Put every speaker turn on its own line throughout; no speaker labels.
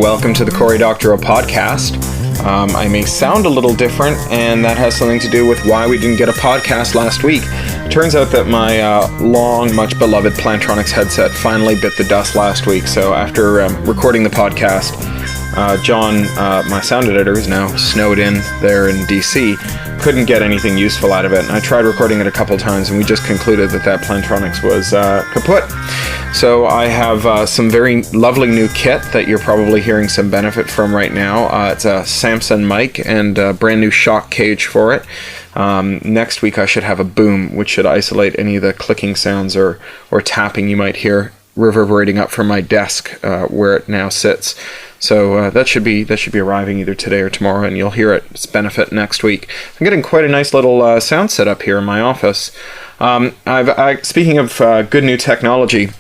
welcome to the Cory Doctorow podcast. I may sound a little different, and that has something to do with why we didn't get a podcast last week. It turns out that my long, much beloved Plantronics headset finally bit the dust last week, so after recording the podcast, John, my sound editor, is now snowed in there in DC, couldn't get anything useful out of it. And I tried recording it a couple times, and we just concluded that Plantronics was kaput. So I have some very lovely new kit that you're probably hearing some benefit from right now. It's a Samson mic and a brand new shock cage for it. Next week I should have a boom, which should isolate any of the clicking sounds or tapping you might hear reverberating up from my desk where it now sits. So that should be arriving either today or tomorrow, and you'll hear its benefit next week. I'm getting quite a nice little sound setup here in my office. Speaking of good new technology,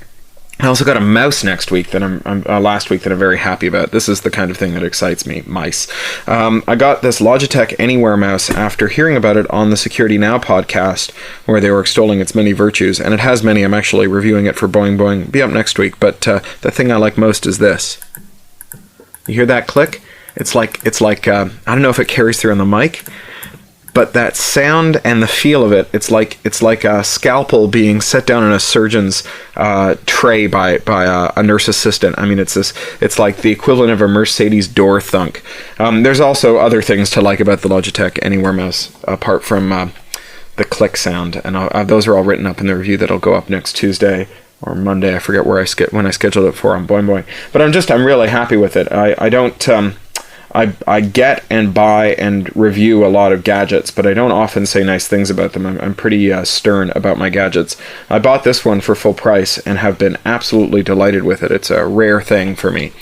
I also got a mouse next week that last week that I'm very happy about. This is the kind of thing that excites me, mice. I got this Logitech Anywhere mouse after hearing about it on the Security Now podcast, where they were extolling its many virtues, and it has many. I'm actually reviewing it for Boing Boing. Be up next week, but the thing I like most is this. You hear that click? It's like I don't know if it carries through on the mic, but that sound and the feel of it, it's like a scalpel being set down on a surgeon's tray by a nurse assistant. I mean, it's like the equivalent of a Mercedes door thunk. There's also other things to like about the Logitech Anywhere mouse apart from the click sound, and those are all written up in the review that'll go up next Tuesday or Monday. I forget when I scheduled it for on Boing Boing. But I'm really happy with it. I get and buy and review a lot of gadgets, but I don't often say nice things about them. I'm pretty stern about my gadgets. I bought this one for full price and have been absolutely delighted with it. It's a rare thing for me.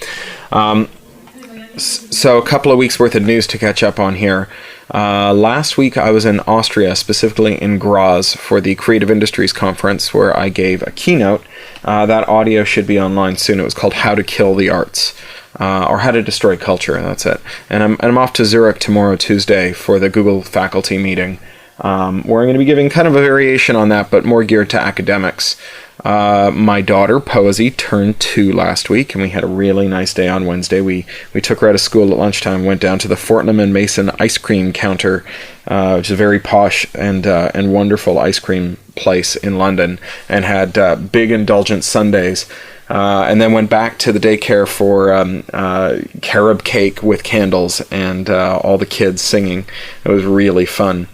So a couple of weeks worth of news to catch up on here. Last week I was in Austria, specifically in Graz, for the Creative Industries Conference, where I gave a keynote. That audio should be online soon. It was called How to Kill the Arts. Or How to Destroy Culture, that's it. And I'm off to Zurich tomorrow, Tuesday, for the Google faculty meeting, where I'm going to be giving kind of a variation on that, but more geared to academics. My daughter, Posey, turned 2 last week, and we had a really nice day on Wednesday. We took her out of school at lunchtime, went down to the Fortnum and Mason ice cream counter, which is a very posh and wonderful ice cream place in London, and had big indulgent sundaes. And then went back to the daycare for carob cake with candles and all the kids singing. It was really fun.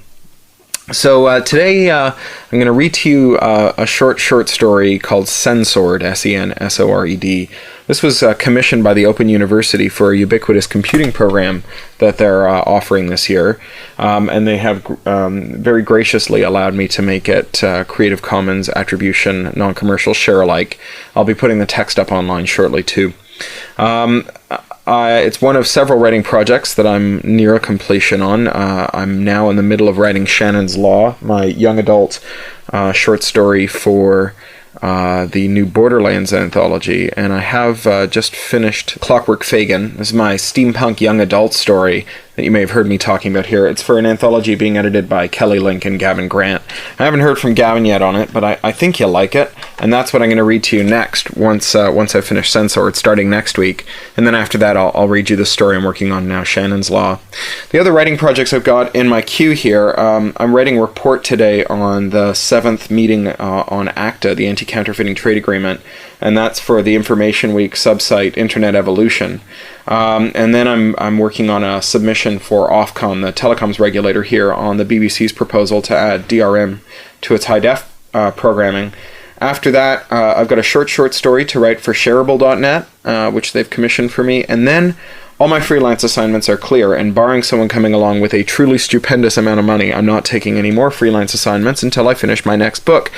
So today I'm going to read to you a short story called Sensored, Sensored. This was commissioned by the Open University for a ubiquitous computing program that they're offering this year. And they have very graciously allowed me to make it Creative Commons Attribution, Non-Commercial, Share-alike. I'll be putting the text up online shortly too. It's one of several writing projects that I'm near completion on. I'm now in the middle of writing Shannon's Law, my young adult short story for the new Borderlands anthology, and I have just finished Clockwork Fagin. This is my steampunk young adult story that you may have heard me talking about here. It's for an anthology being edited by Kelly Link and Gavin Grant. I haven't heard from Gavin yet on it, but I think you'll like it, and that's what I'm going to read to you next once I finish Sensored, starting next week. And then after that, I'll read you the story I'm working on now, Shannon's Law. The other writing projects I've got in my queue here, I'm writing a report today on the 7th meeting on ACTA, the Anti-Counterfeiting Trade Agreement, and that's for the Information Week subsite Internet Evolution. And then I'm working on a submission for Ofcom, the telecoms regulator here, on the BBC's proposal to add DRM to its high-def programming. After that, I've got a short story to write for Shareable.net, which they've commissioned for me, and then all my freelance assignments are clear, and barring someone coming along with a truly stupendous amount of money, I'm not taking any more freelance assignments until I finish my next book,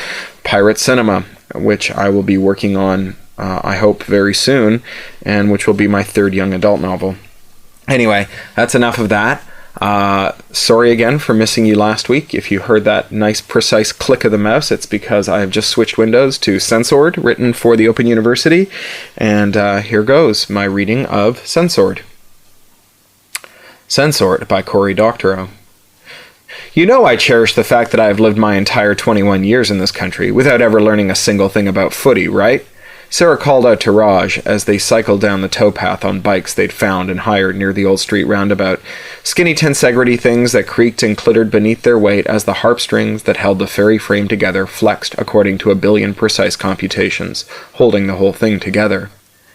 Pirate Cinema, which I will be working on, I hope, very soon, and which will be my 3rd young adult novel. Anyway, that's enough of that. Sorry again for missing you last week. If you heard that nice precise click of the mouse, it's because I have just switched windows to Sensored, written for the Open University, and here goes my reading of Sensored. Sensored by Cory Doctorow. You know I cherish the fact that I have lived my entire 21 years in this country without ever learning a single thing about footy, right? Sarah called out to Raj as they cycled down the towpath on bikes they'd found and hired near the old street roundabout. Skinny tensegrity things that creaked and clittered beneath their weight as the harp strings that held the fairy frame together flexed according to a billion precise computations, holding the whole thing together.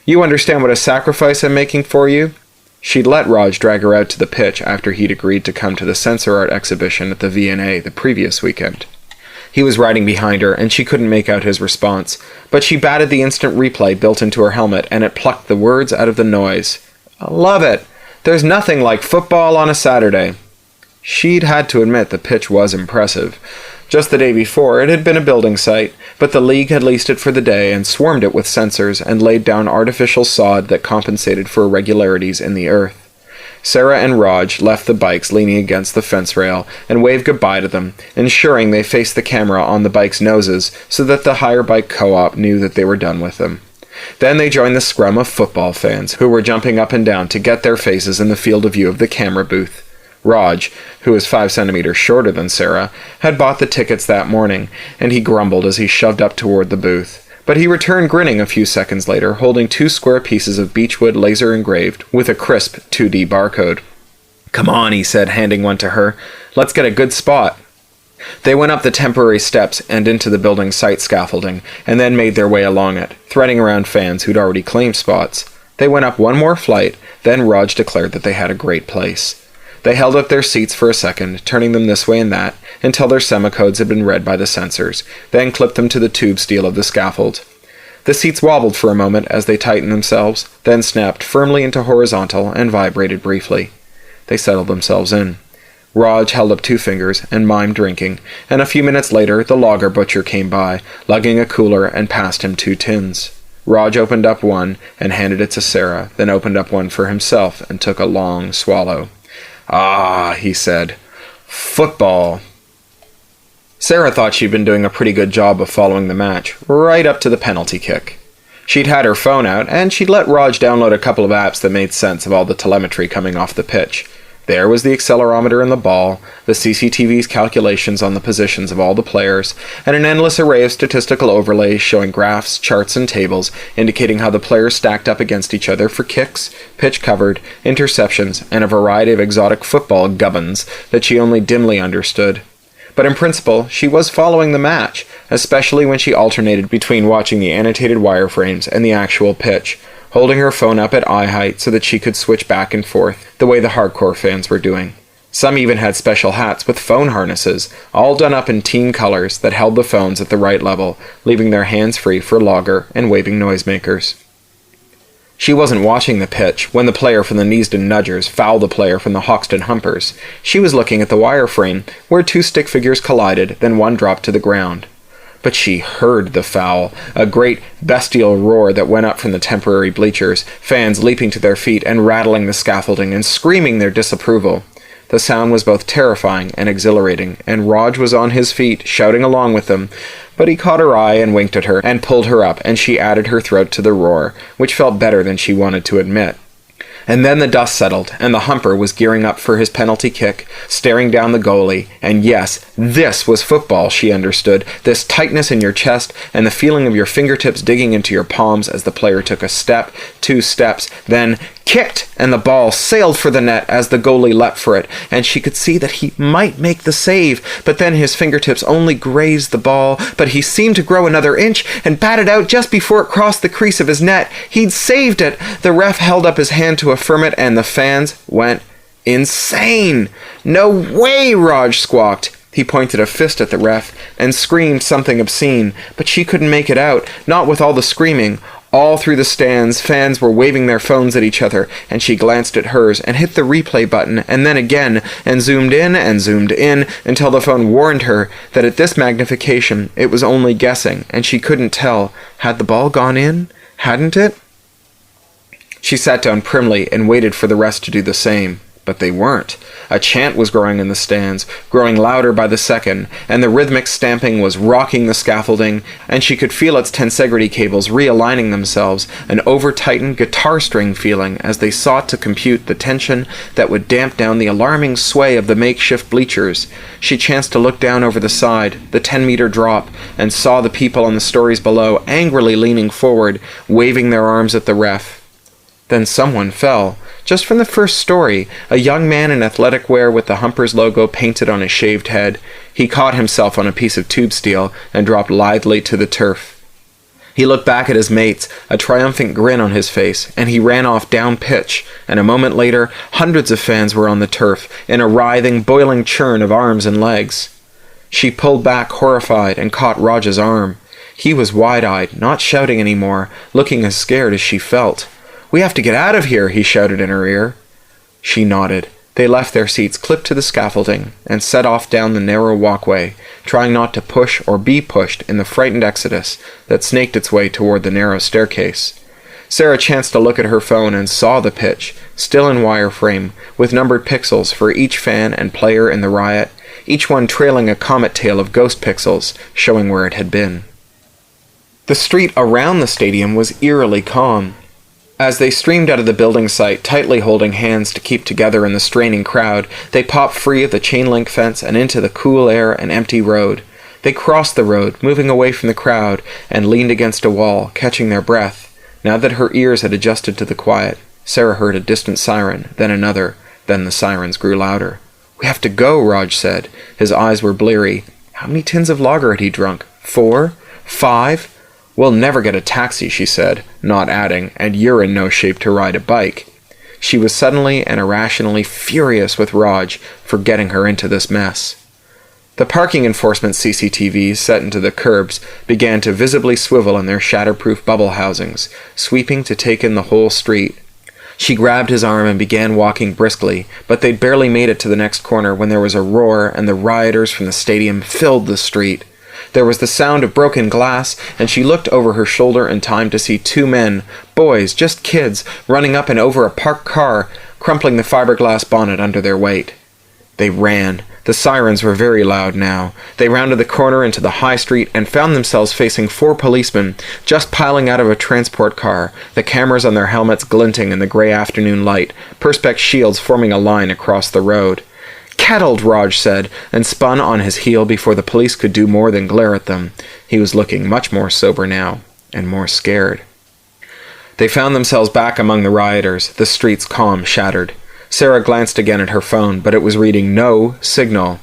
"You understand what a sacrifice I'm making for you?" She'd let Raj drag her out to the pitch after he'd agreed to come to the Sensor Art exhibition at the V&A the previous weekend. He was riding behind her, and she couldn't make out his response, but she batted the instant replay built into her helmet, and it plucked the words out of the noise. "I love it! There's nothing like football on a Saturday." She'd had to admit the pitch was impressive. Just the day before, it had been a building site, but the league had leased it for the day and swarmed it with sensors and laid down artificial sod that compensated for irregularities in the earth. Sarah and Raj left the bikes leaning against the fence rail and waved goodbye to them, ensuring they faced the camera on the bikes' noses so that the Hire Bike Co-op knew that they were done with them. Then they joined the scrum of football fans, who were jumping up and down to get their faces in the field of view of the camera booth. Raj, who was 5 centimeters shorter than Sarah, had bought the tickets that morning, and he grumbled as he shoved up toward the booth. But he returned grinning a few seconds later, holding 2 square pieces of beechwood laser-engraved with a crisp 2D barcode. "Come on," he said, handing one to her. "Let's get a good spot." They went up the temporary steps and into the building's site scaffolding, and then made their way along it, threading around fans who'd already claimed spots. They went up one more flight, then Raj declared that they had a great place. They held up their seats for a second, turning them this way and that, until their semicodes had been read by the sensors, then clipped them to the tube steel of the scaffold. The seats wobbled for a moment as they tightened themselves, then snapped firmly into horizontal and vibrated briefly. They settled themselves in. Raj held up 2 fingers and mimed drinking, and a few minutes later the logger butcher came by, lugging a cooler, and passed him 2 tins. Raj opened up one and handed it to Sarah, then opened up one for himself and took a long swallow. "Ah," he said. "Football." Sarah thought she'd been doing a pretty good job of following the match, right up to the penalty kick. She'd had her phone out, and she'd let Raj download a couple of apps that made sense of all the telemetry coming off the pitch. There was the accelerometer in the ball, the CCTV's calculations on the positions of all the players, and an endless array of statistical overlays showing graphs, charts, and tables indicating how the players stacked up against each other for kicks, pitch covered, interceptions, and a variety of exotic football gubbins that she only dimly understood. But in principle, she was following the match, especially when she alternated between watching the annotated wireframes and the actual pitch, holding her phone up at eye height so that she could switch back and forth, the way the hardcore fans were doing. Some even had special hats with phone harnesses, all done up in team colors that held the phones at the right level, leaving their hands free for logger and waving noisemakers. She wasn't watching the pitch when the player from the Neasden Nudgers fouled the player from the Hoxton Humpers. She was looking at the wireframe, where 2 stick figures collided, then one dropped to the ground. But she heard the foul, a great bestial roar that went up from the temporary bleachers, fans leaping to their feet and rattling the scaffolding and screaming their disapproval. The sound was both terrifying and exhilarating, and Raj was on his feet, shouting along with them, but he caught her eye and winked at her, and pulled her up, and she added her throat to the roar, which felt better than she wanted to admit. And then the dust settled, and the Humper was gearing up for his penalty kick, staring down the goalie, and yes, this was football, she understood, this tightness in your chest, and the feeling of your fingertips digging into your palms as the player took a step, 2 steps, then kicked, and the ball sailed for the net as the goalie leapt for it, and she could see that he might make the save, but then his fingertips only grazed the ball, but he seemed to grow another inch, and batted out just before it crossed the crease of his net. He'd saved it! The ref held up his hand to affirm it, and the fans went insane. "No way!" Raj squawked. He pointed a fist at the ref, and screamed something obscene, but she couldn't make it out, not with all the screaming. All through the stands, fans were waving their phones at each other, and she glanced at hers and hit the replay button, and then again, and zoomed in until the phone warned her that at this magnification it was only guessing, and she couldn't tell. Had the ball gone in? Hadn't it? She sat down primly and waited for the rest to do the same, But they weren't. A chant was growing in the stands, growing louder by the second, and the rhythmic stamping was rocking the scaffolding, and she could feel its tensegrity cables realigning themselves, an over-tightened guitar string feeling as they sought to compute the tension that would damp down the alarming sway of the makeshift bleachers. She chanced to look down over the side, the 10-meter drop, and saw the people on the stories below angrily leaning forward, waving their arms at the ref. Then someone fell. Just from the first story, a young man in athletic wear with the Humpers logo painted on his shaved head. He caught himself on a piece of tube steel and dropped lithely to the turf. He looked back at his mates, a triumphant grin on his face, and he ran off down pitch, and a moment later, hundreds of fans were on the turf, in a writhing, boiling churn of arms and legs. She pulled back, horrified, and caught Raj's arm. He was wide-eyed, not shouting anymore, looking as scared as she felt. "We have to get out of here," he shouted in her ear. She nodded. They left their seats clipped to the scaffolding and set off down the narrow walkway, trying not to push or be pushed in the frightened exodus that snaked its way toward the narrow staircase. Sarah chanced to look at her phone and saw the pitch, still in wireframe, with numbered pixels for each fan and player in the riot, each one trailing a comet tail of ghost pixels, showing where it had been. The street around the stadium was eerily calm. As they streamed out of the building site, tightly holding hands to keep together in the straining crowd, they popped free of the chain-link fence and into the cool air and empty road. They crossed the road, moving away from the crowd, and leaned against a wall, catching their breath. Now that her ears had adjusted to the quiet, Sarah heard a distant siren, then another, then the sirens grew louder. "We have to go," Raj said. His eyes were bleary. How many tins of lager had he drunk? 4? 5? "We'll never get a taxi," she said, not adding, "and you're in no shape to ride a bike." She was suddenly and irrationally furious with Raj for getting her into this mess. The parking enforcement CCTVs set into the curbs began to visibly swivel in their shatterproof bubble housings, sweeping to take in the whole street. She grabbed his arm and began walking briskly, but they'd barely made it to the next corner when there was a roar and the rioters from the stadium filled the street. There was the sound of broken glass, and she looked over her shoulder in time to see 2 men, boys, just kids, running up and over a parked car, crumpling the fiberglass bonnet under their weight. They ran. The sirens were very loud now. They rounded the corner into the high street and found themselves facing 4 policemen, just piling out of a transport car, the cameras on their helmets glinting in the grey afternoon light, perspex shields forming a line across the road. "Kettled," Raj said, and spun on his heel before the police could do more than glare at them. He was looking much more sober now, and more scared. They found themselves back among the rioters, the street's calm shattered. Sarah glanced again at her phone, but it was reading no signal.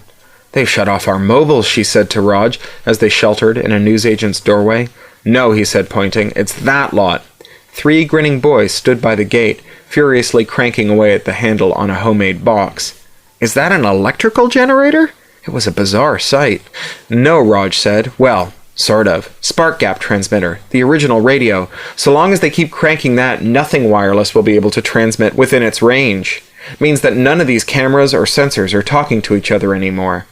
"They've shut off our mobiles," she said to Raj, as they sheltered in a newsagent's doorway. "No," he said, pointing, "it's that lot." 3 grinning boys stood by the gate, furiously cranking away at the handle on a homemade box. "Is that an electrical generator?" It was a bizarre sight. "No," Raj said. "Well, sort of. Spark gap transmitter. The original radio. So long as they keep cranking that, nothing wireless will be able to transmit within its range. Means that none of these cameras or sensors are talking to each other anymore."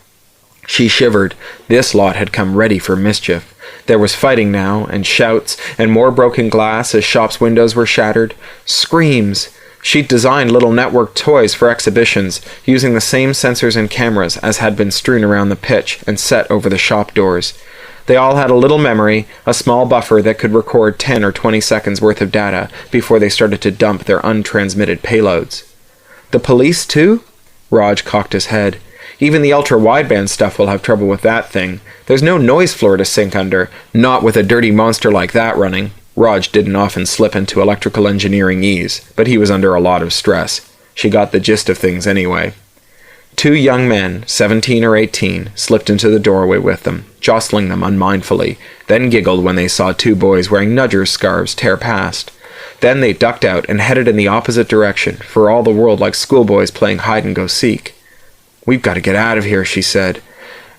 She shivered. This lot had come ready for mischief. There was fighting now, and shouts, and more broken glass as shops' windows were shattered. Screams. She'd designed little networked toys for exhibitions, using the same sensors and cameras as had been strewn around the pitch and set over the shop doors. They all had a little memory, a small buffer that could record 10 or 20 seconds worth of data before they started to dump their untransmitted payloads. "The police, too?" Raj cocked his head. "Even the ultra-wideband stuff will have trouble with that thing. There's no noise floor to sink under, not with a dirty monster like that running." Raj didn't often slip into electrical engineering ease, but he was under a lot of stress. She got the gist of things anyway. 2 young men, 17 or 18, slipped into the doorway with them, jostling them unmindfully, then giggled when they saw 2 boys wearing nudgers scarves tear past. Then they ducked out and headed in the opposite direction, for all the world like schoolboys playing hide-and-go-seek. "We've got to get out of here," she said.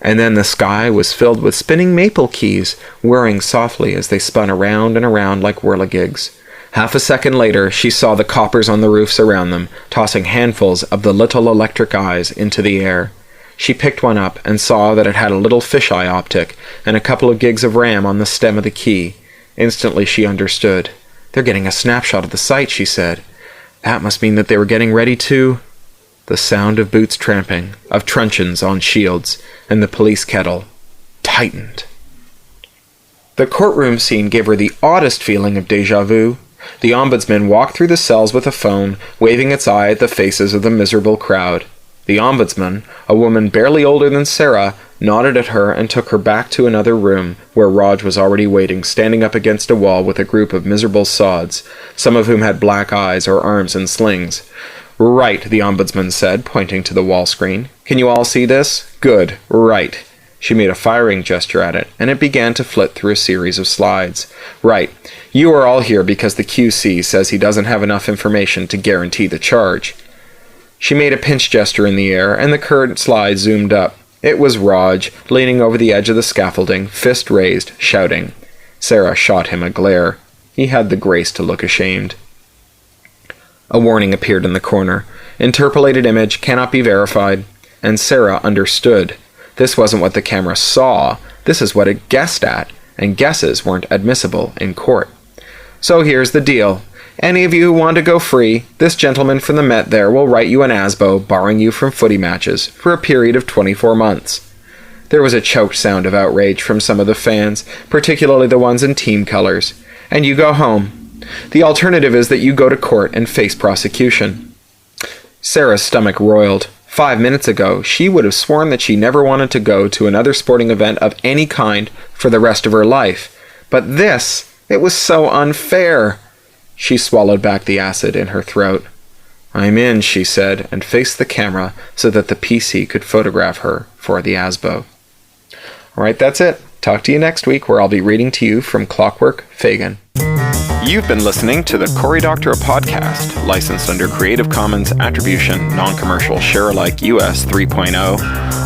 And then the sky was filled with spinning maple keys, whirring softly as they spun around and around like whirligigs. Half a second later, she saw the coppers on the roofs around them, tossing handfuls of the little electric eyes into the air. She picked one up and saw that it had a little fisheye optic and a couple of gigs of RAM on the stem of the key. Instantly she understood. "They're getting a snapshot of the site," she said. "That must mean that they were getting ready to—" The sound of boots tramping, of truncheons on shields, and the police kettle tightened. The courtroom scene gave her the oddest feeling of déjà vu. The ombudsman walked through the cells with a phone, waving its eye at the faces of the miserable crowd. The ombudsman, a woman barely older than Sarah, nodded at her and took her back to another room, where Raj was already waiting, standing up against a wall with a group of miserable sods, some of whom had black eyes or arms in slings. "Right," the ombudsman said, pointing to the wall screen. "Can you all see this? Good. Right." She made a firing gesture at it, and it began to flit through a series of slides. "Right. You are all here because the QC says he doesn't have enough information to guarantee the charge." She made a pinch gesture in the air, and the current slide zoomed up. It was Raj, leaning over the edge of the scaffolding, fist raised, shouting. Sarah shot him a glare. He had the grace to look ashamed. A warning appeared in the corner. "Interpolated image cannot be verified." And Sarah understood. This wasn't what the camera saw. This is what it guessed at, and guesses weren't admissible in court. "So here's the deal. Any of you who want to go free, this gentleman from the Met there will write you an ASBO, barring you from footy matches, for a period of 24 months. There was a choked sound of outrage from some of the fans, particularly the ones in team colors. "And you go home. The alternative is that you go to court and face prosecution." Sarah's stomach roiled. 5 minutes ago, she would have sworn that she never wanted to go to another sporting event of any kind for the rest of her life. But this, it was so unfair. She swallowed back the acid in her throat. "I'm in," she said, and faced the camera so that the PC could photograph her for the ASBO. All right, that's it. Talk to you next week, where I'll be reading to you from Clockwork Fagin. You've been listening to the Cory Doctorow podcast, licensed under Creative Commons Attribution, Non-Commercial Share-alike US 3.0,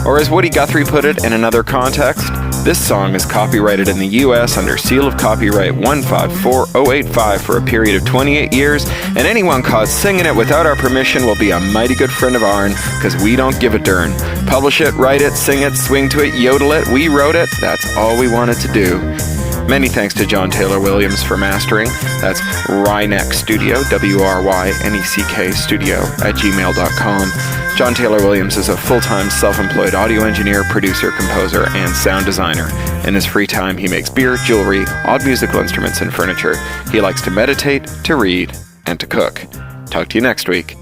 or as Woody Guthrie put it in another context, this song is copyrighted in the US under seal of copyright 154085 for a period of 28 years, and anyone caught singing it without our permission will be a mighty good friend of ourn, because we don't give a darn. Publish it, write it, sing it, swing to it, yodel it, we wrote it, that's all we wanted to do. Many thanks to John Taylor Williams for mastering. That's Ryneck Studio, WRYNECK Studio at gmail.com. John Taylor Williams is a full-time self-employed audio engineer, producer, composer, and sound designer. In his free time, he makes beer, jewelry, odd musical instruments, and furniture. He likes to meditate, to read, and to cook. Talk to you next week.